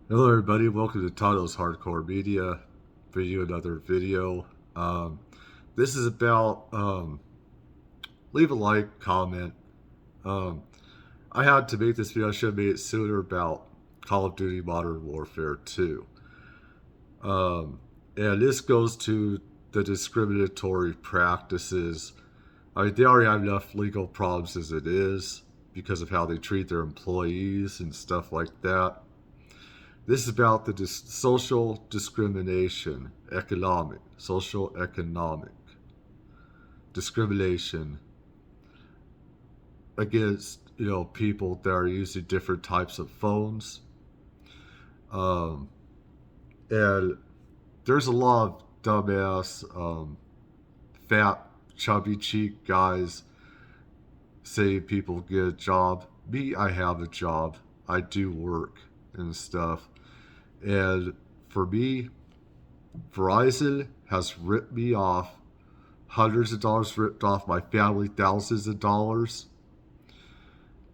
Hello everybody, welcome to Tato's Hardcore Media. Bring you another video. This is about, leave a like, comment. Um, I had to make this video, I should have made it sooner, about Call of Duty Modern Warfare 2. And this goes to the discriminatory practices. I mean, they already have enough legal problems as it is because of how they treat their employees and stuff like that. This is about the social discrimination, social economic discrimination against people that are using different types of phones, um, and there's a lot of dumbass, fat, chubby cheek guys saying people get a job. Me, I have a job. I do work and stuff, and for me, Verizon has ripped me off. Hundreds of dollars ripped off my family, thousands of dollars.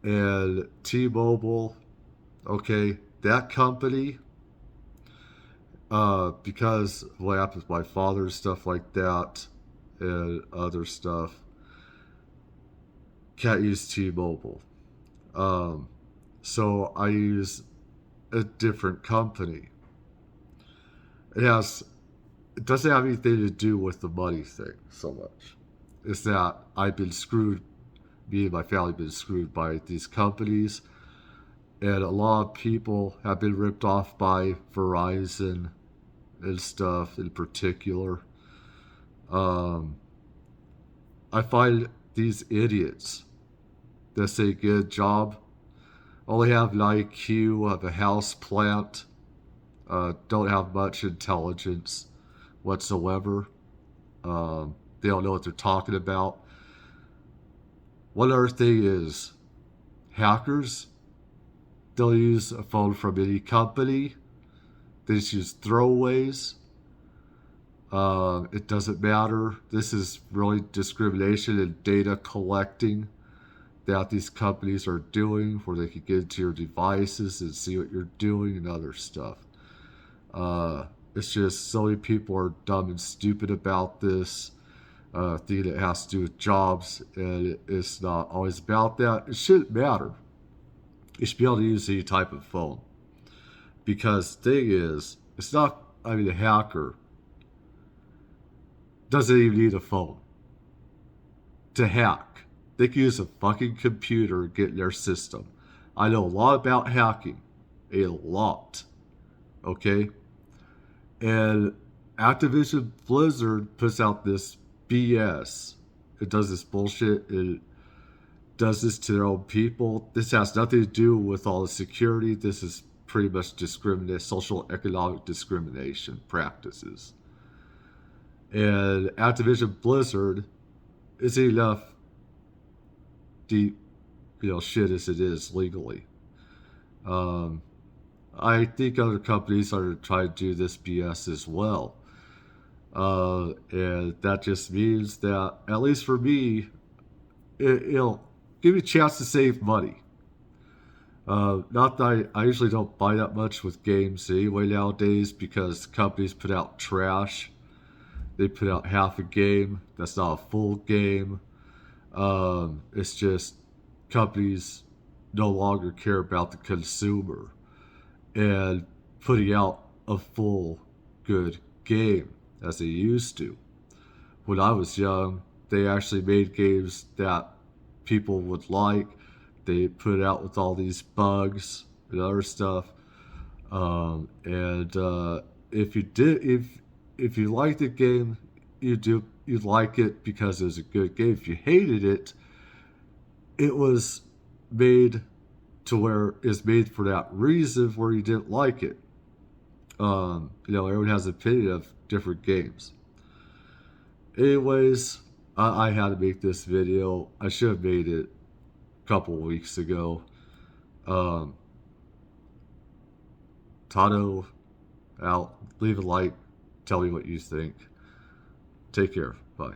And T-Mobile, okay, that company, because of what happened with my father, stuff like that, and other stuff, can't use T-Mobile. Um, so I use a different company. It has it doesn't have anything to do with the money thing so much. It's that I've been screwed, me and my family have been screwed by these companies, and a lot of people have been ripped off by Verizon and stuff in particular. Um, I find these idiots that say good job only have an IQ of a house plant, don't have much intelligence whatsoever. They don't know what they're talking about. One other thing is hackers. They'll use a phone from any company. They just use throwaways. It doesn't matter. This is really discrimination and data collecting that these companies are doing, where they can get into your devices and see what you're doing and other stuff. It's just so many people are dumb and stupid about this. Thing that has to do with jobs, and it's not always about that. It shouldn't matter. You should be able to use any type of phone. Because the thing is, it's not, I mean, a hacker doesn't even need a phone to hack. They can use a fucking computer and get in their system. I know a lot about hacking. A lot. Okay? And Activision Blizzard puts out this BS. It does this bullshit. It does this to their own people. This has nothing to do with all the security. This is pretty much social economic discrimination practices. And Activision Blizzard is enough deep, shit as it is legally. Um, I think other companies are trying to do this BS as well. And that just means that, at least for me, it'll give you a chance to save money. Not that I usually don't buy that much with games anyway nowadays, because companies put out trash. They put out half a game. That's not a full game. It's just companies no longer care about the consumer and putting out a full good game as they used to. When I was young, they actually made games that people would like. They put it out with all these bugs and other stuff. And if you liked the game, you'd like it because it was a good game. If you hated it, it was made to where it's made for that reason where you didn't like it. Everyone has an opinion of different games. Anyways, I had to make this video. I should have made it a couple weeks ago. Um, Tato out. Leave a like. Tell me what you think. Take care. Bye.